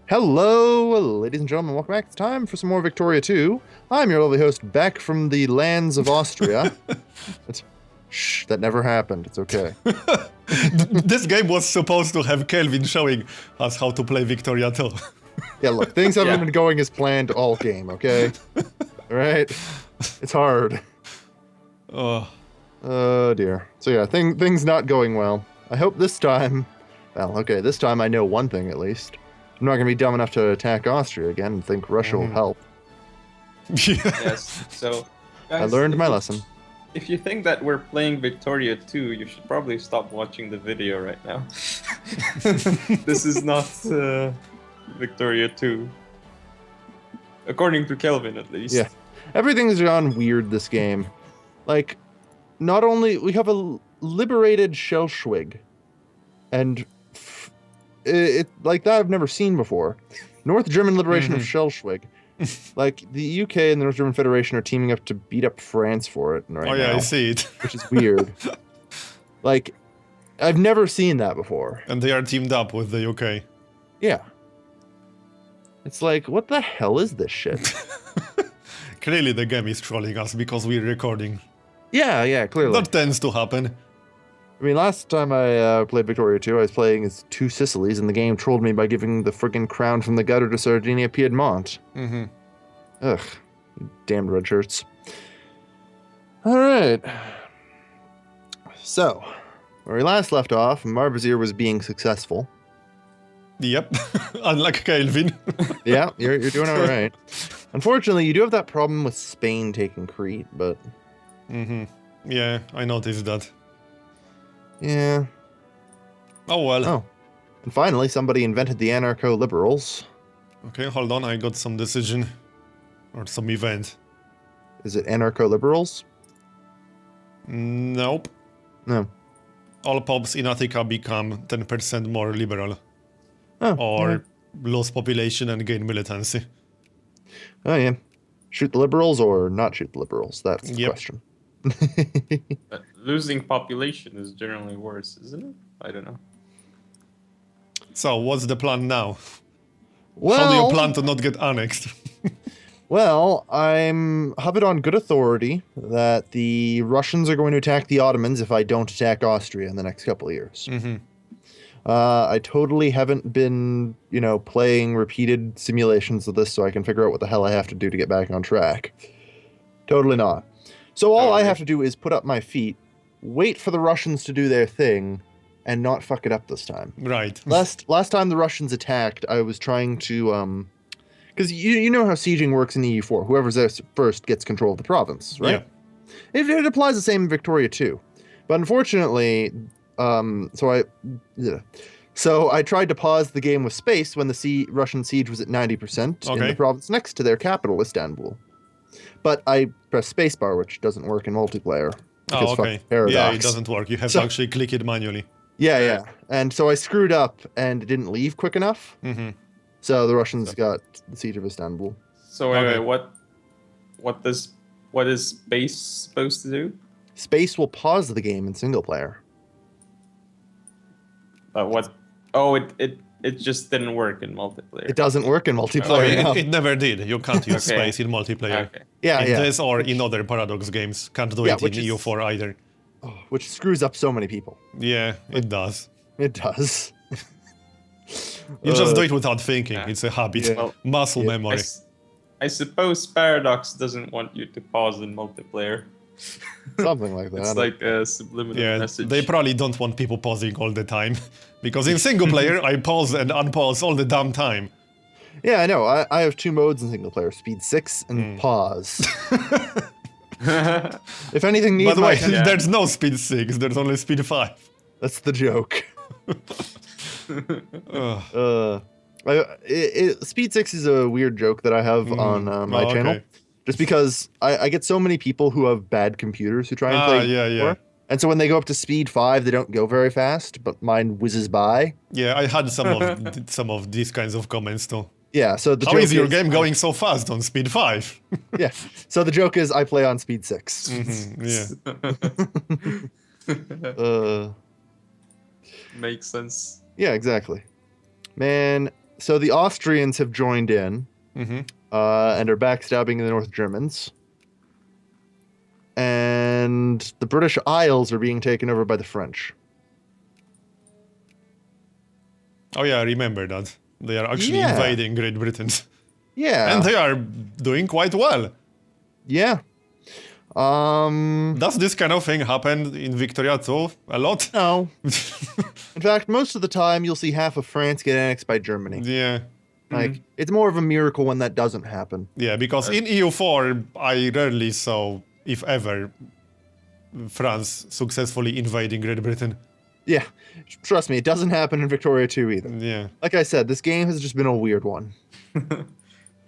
Hello, ladies and gentlemen. Welcome back. It's time for some more Victoria 2. I'm your lovely host, back from the lands of Austria. Shh, that never happened. It's okay. This game was supposed to have Kelvin showing us how to play Victoria 2. Yeah, look, things haven't been going as planned all game, okay? All right? It's hard. Oh, dear. So yeah, things not going well. I hope this time... Well, okay, this time I know one thing at least. I'm not going to be dumb enough to attack Austria again and think Russia will help. Yes, so... Guys, I learned my lesson. If you think that we're playing Victoria 2, you should probably stop watching the video right now. This is not Victoria 2. According to Kelvin, at least. Yeah. Everything's gone weird this game. Like, not only... We have a liberated Schleswig. And... It like that I've never seen before. North German liberation of Schleswig. Like, the UK and the North German Federation are teaming up to beat up France for it right now. Oh yeah, I see it. Which is weird. Like, I've never seen that before. And they are teamed up with the UK. Yeah. It's like, what the hell is this shit? Clearly the game is trolling us because we're recording. Yeah, clearly. That tends to happen. I mean, last time I played Victoria 2, I was playing as two Sicilies, and the game trolled me by giving the friggin' crown from the gutter to Sardinia Piedmont. Ugh. Damned red shirts. Alright. So, where we last left off, Marbozir was being successful. Yep. Unlike Kelvin. Yeah, you're doing alright. Unfortunately, you do have that problem with Spain taking Crete, but... Yeah, I noticed that. Yeah. Oh well. Oh. And finally, somebody invented the anarcho-liberals. Okay, hold on, I got some decision. Or some event. Is it anarcho-liberals? Nope. No. All pops in Attica become 10% more liberal. Oh, Or yeah. lose population and gain militancy. Oh, yeah. Shoot the liberals or not shoot the liberals? That's the question. But losing population is generally worse, isn't it? I don't know. So, what's the plan now? Well, How do you plan to not get annexed? Well, I'm have it on good authority that the Russians are going to attack the Ottomans if I don't attack Austria in the next couple of years. I totally haven't been, playing repeated simulations of this so I can figure out what the hell I have to do to get back on track. Totally not. So all I have to do is put up my feet, wait for the Russians to do their thing, and not fuck it up this time. Right. Last time the Russians attacked, I was trying to because you know how sieging works in EU4. Whoever's there first gets control of the province, right? Yeah. It applies the same in Victoria too. But unfortunately, so I tried to pause the game with space when the Russian siege was at 90% in the province next to their capital, Istanbul. But I pressed spacebar, which doesn't work in multiplayer. Oh, okay. Paradox. Yeah, it doesn't work. You have to actually click it manually. Yeah. And so I screwed up and it didn't leave quick enough. So the Russians got the siege of Istanbul. So what is space supposed to do? Space will pause the game in single player. What? Oh, it just didn't work in multiplayer. It doesn't work in multiplayer. No, it never did. You can't use space in multiplayer. Okay. Yeah, in this or in other Paradox games. Can't do it in EU4 either. Oh, which screws up so many people. Yeah, it does. It does. You just do it without thinking. It's a habit. Yeah. Well, Muscle memory. I suppose Paradox doesn't want you to pause in multiplayer. Something like that. It's like a subliminal message. They probably don't want people pausing all the time. Because in single player, I pause and unpause all the damn time. Yeah, I know. I have two modes in single player, speed 6 and pause. If anything needs by the way, there's no speed 6, there's only speed 5. That's the joke. Speed 6 is a weird joke that I have on my channel. Just because I get so many people who have bad computers who try and play. Yeah. And so when they go up to speed 5, they don't go very fast, but mine whizzes by. Yeah, I had some of these kinds of comments too. Yeah, so the How joke is your game going so fast on speed 5? Yeah, so the joke is I play on speed 6. Yeah. Makes sense. Yeah, exactly. Man, So the Austrians have joined in Mm-hmm. and are backstabbing the North Germans. And the British Isles are being taken over by the French. Oh yeah, I remember that. They are actually Yeah. invading Great Britain. Yeah. And they are doing quite well. Yeah. Does this kind of thing happen in Victoria too? A lot? No. In fact, most of the time you'll see half of France get annexed by Germany. Yeah. Like, it's more of a miracle when that doesn't happen. Yeah, because in EU4, I rarely saw, if ever, France successfully invading Great Britain. Yeah. Trust me, it doesn't happen in Victoria 2 either. Yeah. Like I said, this game has just been a weird one.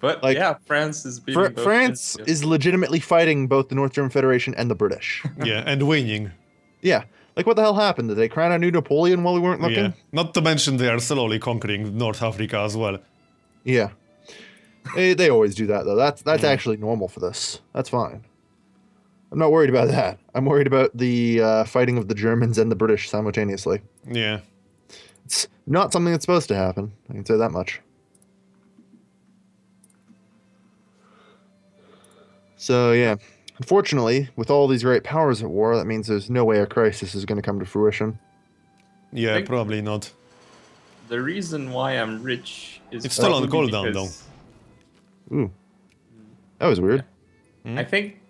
But Like, yeah, France is beating both France ends, is legitimately fighting both the North German Federation and the British. Yeah, and winning. Yeah. Like, what the hell happened? Did they crown a new Napoleon while we weren't looking? Yeah. Not to mention they are slowly conquering North Africa as well. Yeah. They always do that, though. That's actually normal for this. That's fine. I'm not worried about that. I'm worried about the fighting of the Germans and the British simultaneously. Yeah. It's not something that's supposed to happen. I can say that much. So, yeah. Unfortunately, with all these great powers at war, that means there's no way a crisis is going to come to fruition. Yeah, Think- probably not. The reason why I'm rich is It's still on probably cooldown, because Ooh. That was weird. I think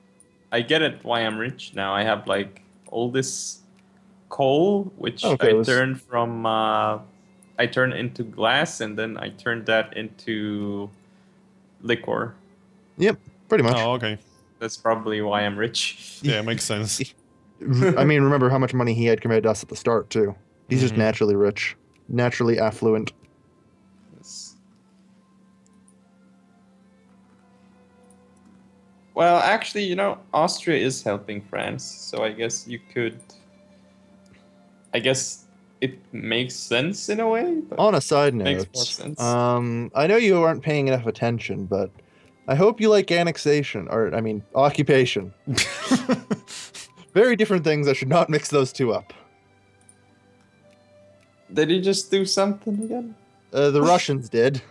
I get it why I'm rich now. I have like all this coal, which Okay, I turn into glass, and then I turn that into liquor. Yep, pretty much. Oh, okay. That's probably why I'm rich. Yeah, makes sense. I mean, remember how much money he had compared to us at the start, too. He's just naturally rich. Naturally affluent. Yes. Well, actually, Austria is helping France, so I guess you could. I guess it makes sense in a way. But On a side makes note, more sense. I know you aren't paying enough attention, but I hope you like annexation, or, I mean, occupation. Very different things. I should not mix those two up. Did he just do something again? The Russians did.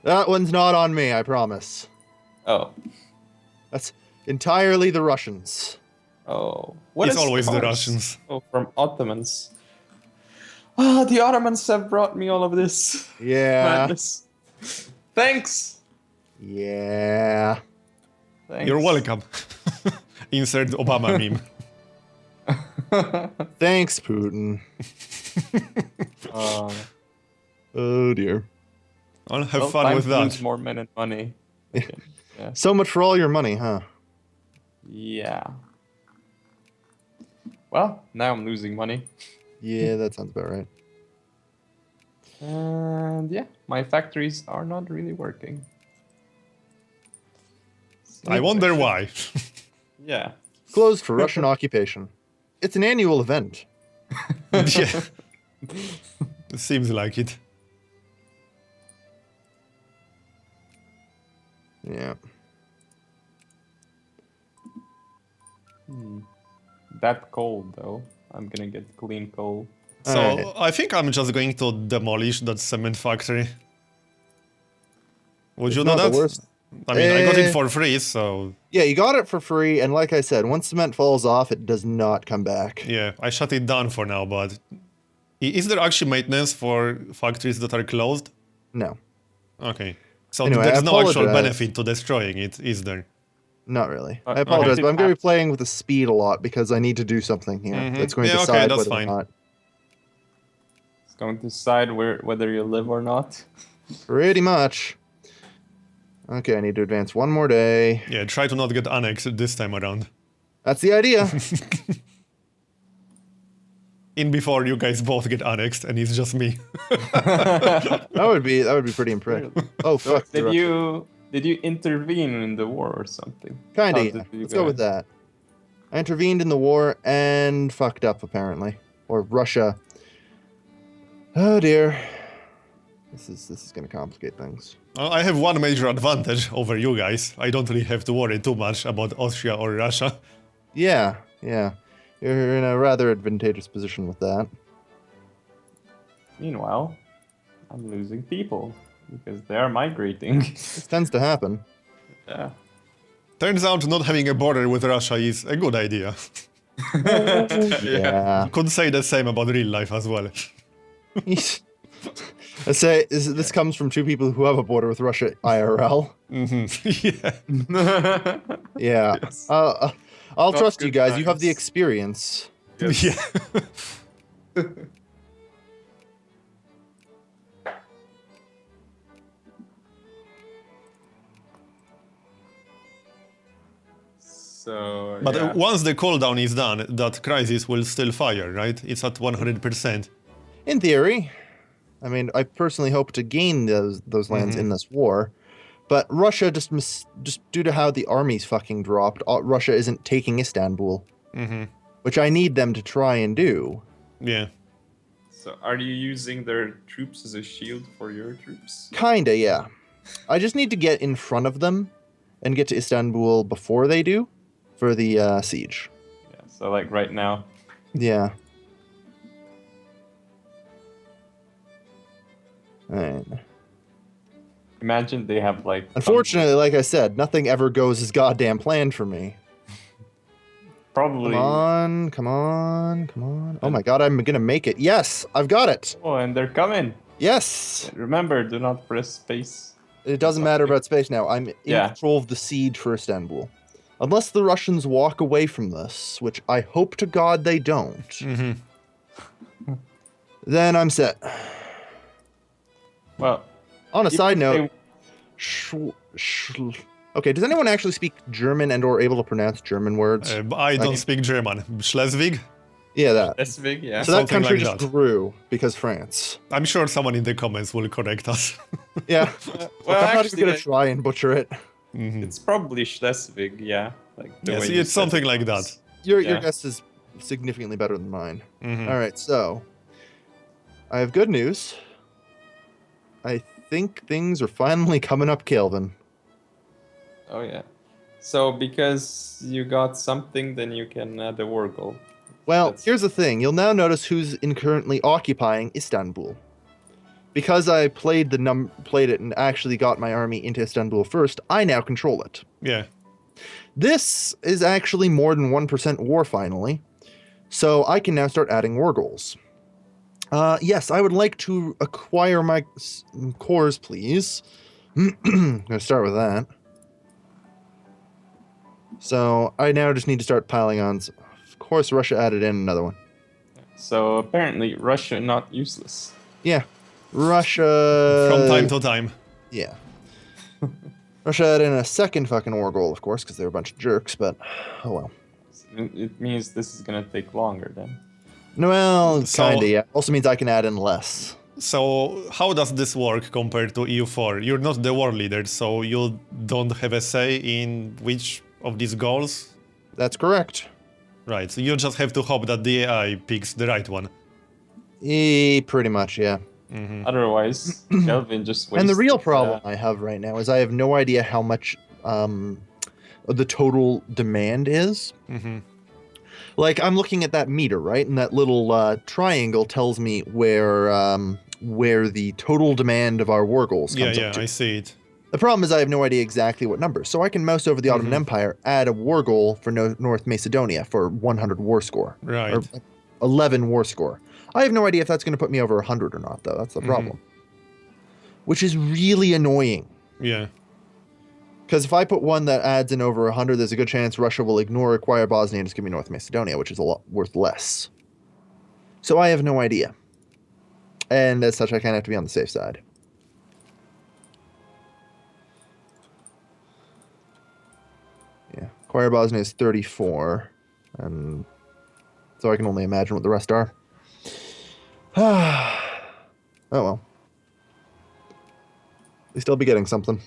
That one's not on me, I promise. Oh. That's entirely the Russians. Oh. It's is always the ours? Russians. Oh, from Ottomans. Ah, the Ottomans have brought me all of this Yeah. madness. Thanks. Yeah. Thanks. You're welcome. Insert Obama meme. Thanks, Putin. Oh dear. I'll have Well, fun time with to that. lose more men and money. Okay. Yeah. So much for all your money, huh? Yeah. Well, now I'm losing money. Yeah, that sounds about right. And yeah, my factories are not really working. I wonder why. Yeah. Closed for Russian occupation. It's an annual event. Yeah. It seems like it. Yeah. That coal, though. I'm gonna get clean coal. So Alright. I think I'm just going to demolish that cement factory. Would you know Not the that? worst. I mean, I got it Eh. for free, so Yeah, you got it for free, and like I said, once cement falls off, it does not come back. yeah, I shut it down for now, but is there actually maintenance for factories that are closed? No, Okay. So Anyway, there's I no actual apologize. benefit to destroying it, is there? not really. Okay. I apologize, but I'm going to Ah. be playing with the speed a lot because I need to do something here Mhm. that's going Yeah, to okay, decide that's whether fine. or not. It's going to decide whether you live or not. Pretty much. Okay, I need to advance one more day. Yeah, try to not get annexed this time around. That's the idea. In before you guys both get annexed and it's just me. that would be pretty impressive. Oh fuck! Did you intervene in the war or something? Kinda. How Yeah. did you Let's go with guys- that. I intervened in the war and fucked up apparently, or Russia. Oh dear. This is going to complicate things. I have one major advantage over you guys. I don't really have to worry too much about Austria or Russia. Yeah, yeah. You're in a rather advantageous position with that. Meanwhile, I'm losing people because they are migrating. This tends to happen. Yeah. Turns out not having a border with Russia is a good idea. Yeah. Could say the same about real life as well. I say this comes from two people who have a border with Russia IRL. Yeah. Yeah. Yes. I'll Not trust you good guys. You have the times. experience. Yes. Yeah. So, But yeah. once the cooldown is done, that crisis will still fire, right? It's at 100%. In theory. I mean, I personally hope to gain those lands in this war. But Russia, just due to how the armies fucking dropped, Russia isn't taking Istanbul. Which I need them to try and do. Yeah. So, are you using their troops as a shield for your troops? Kinda, yeah. I just need to get in front of them and get to Istanbul before they do for the siege. Yeah. So, like right now. Yeah. Alright. Imagine they have like. Unfortunately, like I said, nothing ever goes as goddamn planned for me. Probably. Come on. Oh my god, I'm gonna make it. Yes, I've got it. Oh, and they're coming. Yes. Remember, do not press space. It doesn't matter about space now. I'm in Yeah. control of the siege for Istanbul. Unless the Russians walk away from this, which I hope to God they don't. Then I'm set. Well, On a even side if note, okay, does anyone actually speak German and or able to pronounce German words? I don't speak German. Schleswig? Yeah, that. That's big, yeah. So that something country like just that. grew because France. I'm sure someone in the comments will correct us. Yeah. Well, I'm not even actually, gonna like, try and butcher it. it's probably Schleswig, yeah. Like the Yeah, way see, you it's said something it like that. was. Your Yeah. guess is significantly better than mine. Mhm. All right, so I have good news. I think things are finally coming up, Kelvin. Oh yeah. So because you got something, then you can add a war goal. Well, That's- here's the thing. You'll now notice who's currently occupying Istanbul. Because I played it and actually got my army into Istanbul first, I now control it. Yeah. This is actually more than 1% war finally, so I can now start adding war goals. Yes, I would like to acquire my cores, please. I'm gonna start with that. So I now just need to start piling on. Of course, Russia added in another one. So apparently Russia not useless. Yeah, Russia. From time to time. Yeah. Russia added in a second fucking war goal, of course, because they're a bunch of jerks, but oh well. It means this is gonna take longer then. Well, So- kinda, yeah. Also means I can add in less. So, how does this work compared to EU4? You're not the war leader, so you don't have a say in which of these goals? That's correct. Right, so you just have to hope that the AI picks the right one. Pretty much, yeah. Otherwise, Kelvin just wasted. And the real problem I have right now is I have no idea how much the total demand is. Like, I'm looking at that meter, right? And that little triangle tells me where the total demand of our war goals comes up to. I see it. The problem is I have no idea exactly what numbers. So I can mouse over the Ottoman Empire, add a war goal for North Macedonia for 100 war score. Right. Or 11 war score. I have no idea if that's going to put me over 100 or not, though. That's the problem. Which is really annoying. Yeah. Because if I put one that adds in over 100, there's a good chance Russia will acquire Bosnia and just give me North Macedonia, which is a lot worth less. So I have no idea. And as such, I kind of have to be on the safe side. Yeah. Acquire Bosnia is 34. And so I can only imagine what the rest are. Oh well. They still be getting something.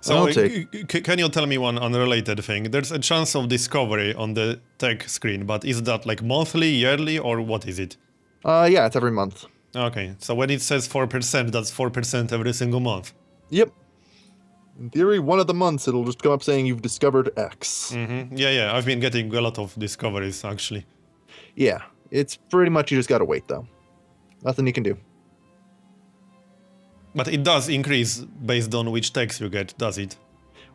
So, I'll take- can you tell me one unrelated thing? There's a chance of discovery on the tech screen, but is that like monthly, yearly, or what is it? Yeah, it's every month. Okay, so when it says 4%, that's 4% every single month. Yep. In theory, one of the months it'll just come up saying you've discovered X. Yeah, I've been getting a lot of discoveries, actually. Yeah. It's pretty much you just gotta wait though. Nothing you can do. But it does increase based on which tax you get, does it?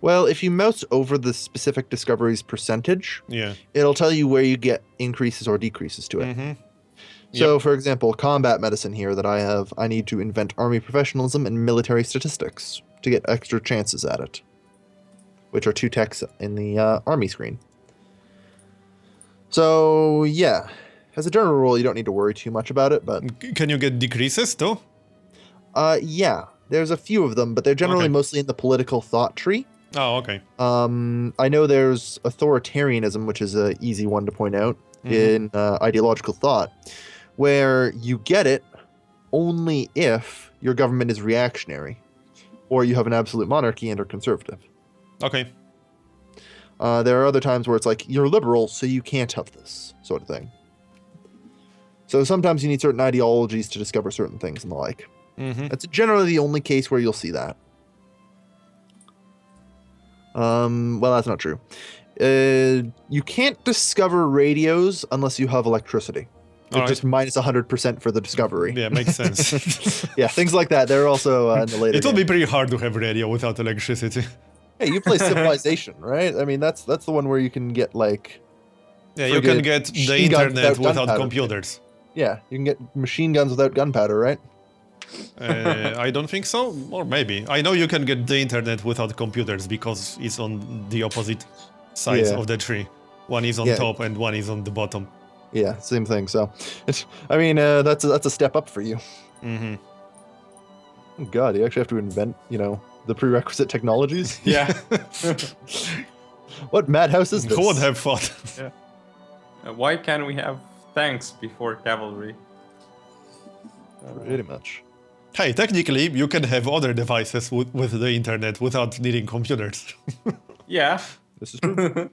Well, if you mouse over the specific discovery's percentage, Yeah. it'll tell you where you get increases or decreases to it. So, for example, combat medicine here that I have, I need to invent army professionalism and military statistics to get extra chances at it, which are 2 techs in the army screen. So, yeah, as a general rule, you don't need to worry too much about it, but... Can you get decreases too? Yeah, there's a few of them, but they're generally Okay. mostly in the political thought tree. Oh, okay. I know there's authoritarianism, which is an easy one to point out in ideological thought, where you get it only if your government is reactionary, or you have an absolute monarchy and are conservative. Okay. There are other times where it's like, you're liberal, so you can't have this, sort of thing. So sometimes you need certain ideologies to discover certain things and the like. That's generally the only case where you'll see that. Well, that's not true. You can't discover radios unless you have electricity. It's just minus 100% for the discovery. Yeah, makes sense. Yeah, things like that. They're also in the later It will game. be pretty hard to have radio without electricity. Hey, you play Civilization, right? I mean, that's the one where you can get like... Yeah, you can get the machine guns internet without gunpowder. computers. Yeah, you can get machine guns without gunpowder, right? I don't think so, or maybe. I know you can get the internet without computers because it's on the opposite sides Yeah. of the tree. One is on Yeah. top and one is on the bottom. Yeah, same thing. So, I mean, that's a step up for you. Mm-hmm. Oh, God, you actually have to invent, the prerequisite technologies. Yeah. What madhouse is this? Who would have thought? Why can't we have tanks before cavalry? Pretty much. Hey, technically, you can have other devices with the internet without needing computers. Yeah. This is true.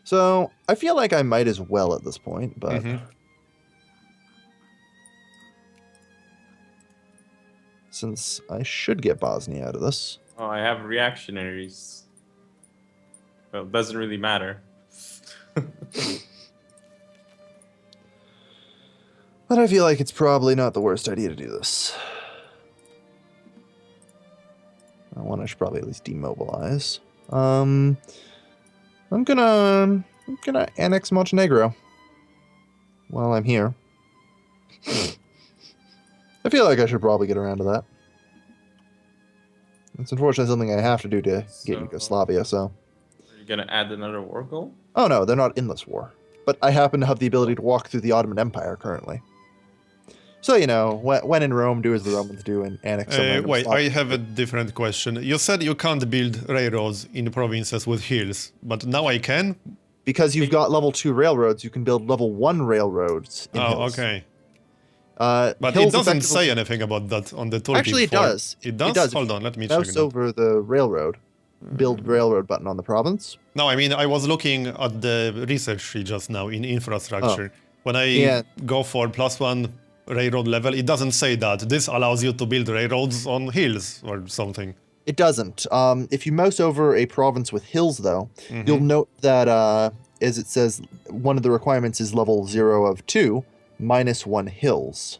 So, I feel like I might as well at this point, but... Since I should get Bosnia out of this. Oh, I have reactionaries. Well, it doesn't really matter. But I feel like it's probably not the worst idea to do this. One I should probably at least demobilize. I'm gonna annex Montenegro while I'm here. I feel like I should probably get around to that. It's unfortunately something I have to do to get Yugoslavia, so... Are you gonna add another war goal? Oh no, they're not in this war. But I happen to have the ability to walk through the Ottoman Empire currently. So, when in Rome, do as the Romans do and annex some random Wait, slot. I have a different question. You said you can't build railroads in provinces with hills, but now I can? Because you've got level 2 railroads, you can build level 1 railroads in hills. Okay. But It doesn't say anything about that on the tooltip. Actually, it does. It does? It does. Hold on, let me check Mouse that. over the railroad. Build railroad button on the province. No, I mean, I was looking at the research tree just now in infrastructure. When I go for +1 railroad level, it doesn't say that. This allows you to build railroads on hills or something. It doesn't. If you mouse over a province with hills, though, you'll note that, as it says, one of the requirements is level 0 of 2, -1 hills.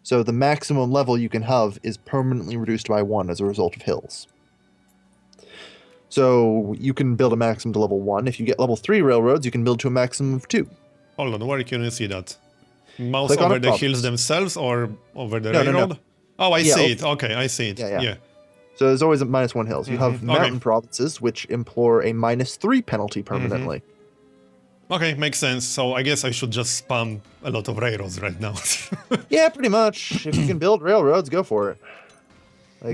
So the maximum level you can have is permanently reduced by 1 as a result of hills. So you can build a maximum to level 1. If you get level 3 railroads, you can build to a maximum of 2. Hold on, where can you see that? Mouse Click on over a the province. hills themselves or over the No, no, railroad? no. Oh, I Yeah, see it. Okay, I see it. Yeah. Yeah. So there's always a -1 hills. You have Okay. mountain provinces, which implore a -3 penalty permanently. Okay, makes sense. So I guess I should just spam a lot of railroads right now. Yeah, pretty much. If you can build railroads, go for it.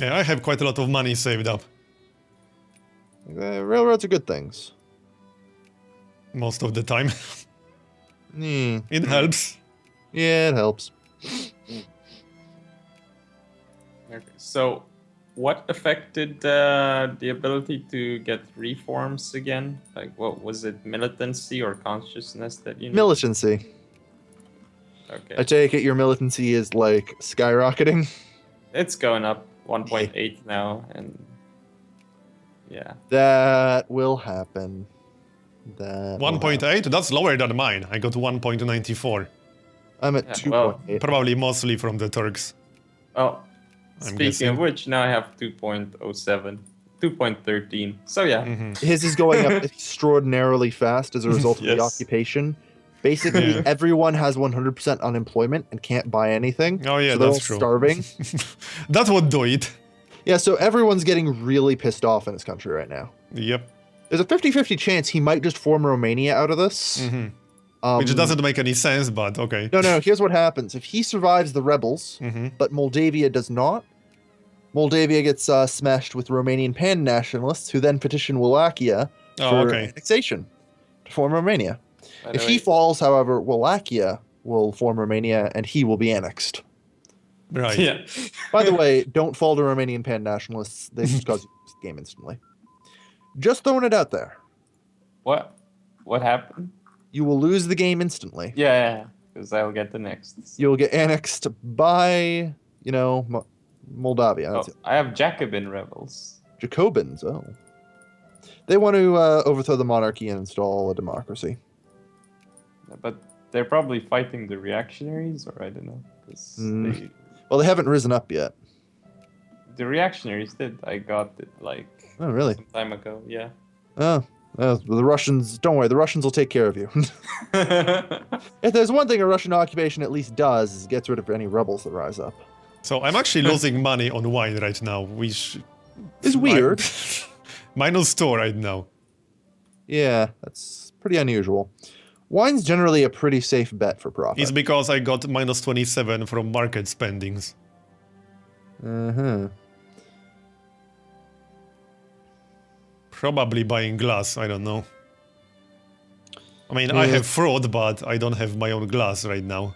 Yeah, I have quite a lot of money saved up. Railroads are good things. Most of the time. Mm. It helps. Yeah, it helps. Okay. So, what affected the ability to get reforms again? Like, what was it, militancy or consciousness that you need? Militancy. Okay. I take it your militancy is like skyrocketing. It's going up 1.8 now, and Yeah. That will happen. That 1.8? That's lower than mine. I got 1.94. I'm at 2.8. Probably mostly from the Turks. Oh, I'm speaking guessing. of which, now I have 2.07, 2.13. So yeah. His is going up extraordinarily fast as a result of the occupation. Basically, everyone has 100% unemployment and can't buy anything. Oh yeah, so they're that's all true. starving. That would do it. Yeah, so everyone's getting really pissed off in his country right now. Yep. There's a 50-50 chance he might just form Romania out of this. Which doesn't make any sense, but okay. No, here's what happens. If he survives the rebels, but Moldavia does not, Moldavia gets smashed with Romanian pan-nationalists who then petition Wallachia for annexation to form Romania. If he falls, however, Wallachia will form Romania and he will be annexed. Right. Yeah. By the way, don't fall to Romanian pan-nationalists. They just cause you to lose the game instantly. Just throwing it out there. What? What happened? You will lose the game instantly. Yeah, because I'll get the next. You'll get annexed by, Moldavia. That's it. I have Jacobin rebels. Jacobins, oh. They want to overthrow the monarchy and install a democracy. But they're probably fighting the reactionaries, or I don't know. Well, they haven't risen up yet. The reactionaries did. I got it Oh, really? some time ago, yeah. Oh, the Russians, don't worry, the Russians will take care of you. If there's one thing a Russian occupation at least does, is gets rid of any rebels that rise up. So I'm actually losing money on wine right now, which... It's weird. -2 right now. Yeah, that's pretty unusual. Wine's generally a pretty safe bet for profit. It's because I got -27 from market spendings. Probably buying glass, I don't know. I mean, I have fruit, but I don't have my own glass right now.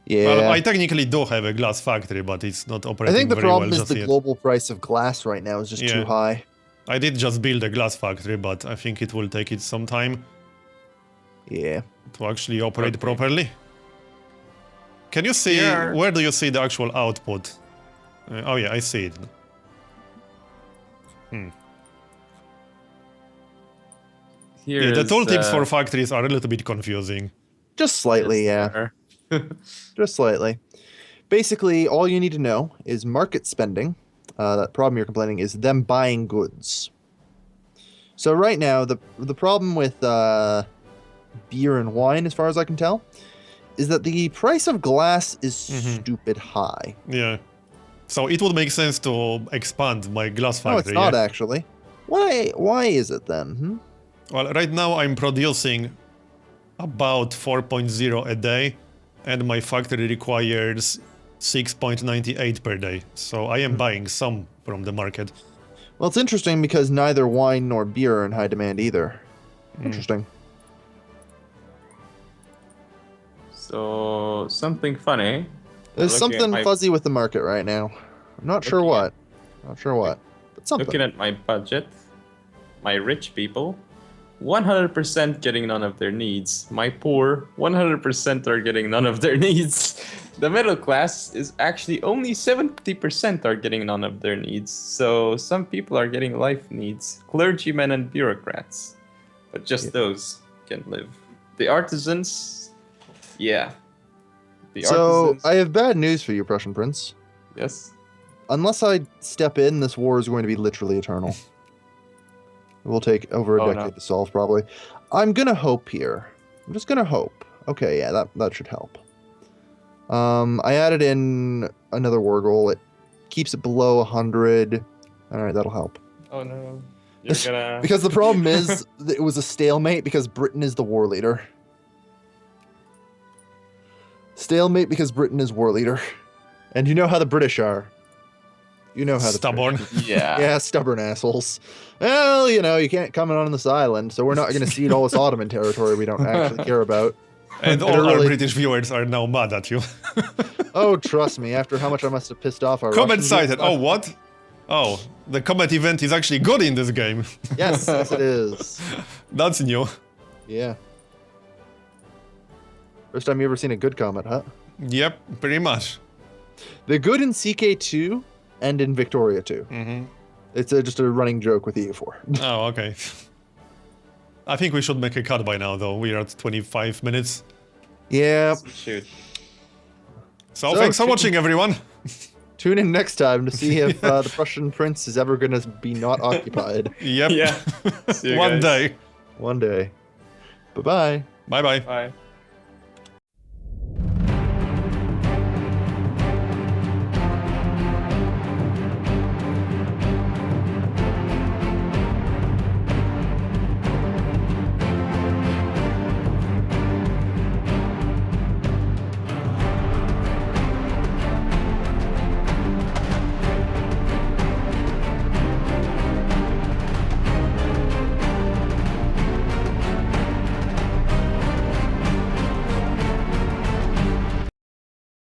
Yeah. Well, I technically do have a glass factory, but it's not operating I think the very problem well is the yet. global price of glass right now is just too high. I did just build a glass factory, but I think it will take it some time. Yeah. To actually operate properly. Can you see, where do you see the actual output? Oh yeah, I see it. Yeah, the tooltips for factories are a little bit confusing. Just slightly, yeah. Just slightly. Basically, all you need to know is market spending. That problem you're complaining is them buying goods. So right now, the problem with beer and wine, as far as I can tell, is that the price of glass is stupid high. Yeah. So it would make sense to expand my glass factory. No, it's not actually. Why is it then? Well, right now I'm producing about 4.0 a day, and my factory requires 6.98 per day. So I am buying some from the market. Well, it's interesting because neither wine nor beer are in high demand either. Interesting. So, something funny. There's something fuzzy with the market right now. I'm not sure what. Not sure what. But something. Looking at my budget, my rich people, 100% getting none of their needs. My poor, 100% are getting none of their needs. The middle class is actually only 70% are getting none of their needs. So some people are getting life needs. Clergymen and bureaucrats. But just those can live. The artisans, yeah. So I have bad news for you, Prussian Prince. Yes? Unless I step in, this war is going to be literally eternal. It will take over a decade to solve, probably. I'm gonna hope here. I'm just gonna hope. Okay, yeah, that should help. I added in another war goal. It keeps it below 100. All right, that'll help. Oh no, you're gonna. Because the problem is that it was a stalemate because Britain is the war leader. Stalemate because Britain is war leader, and you know how the British are. You know how stubborn. Yeah, stubborn assholes. Well, you can't come in on this island, so we're not going to cede all this Ottoman territory we don't actually care about. And all our British viewers are now mad at you. Oh, trust me, after how much I must have pissed off our Comment cited. Oh, what? Oh, the combat event is actually good in this game. Yes, yes it is. That's new. Yeah. First time you ever seen a good comment, huh? Yep, pretty much. They're good in CK2 and in Victoria 2. It's just a running joke with EU4. Oh, okay. I think we should make a cut by now, though. We are at 25 minutes. Yeah. Shoot. So thanks for watching, everyone. Tune in next time to see if the Prussian prince is ever going to be not occupied. Yep. Yeah. See you One guys. day. One day. Bye-bye. Bye-bye. Bye.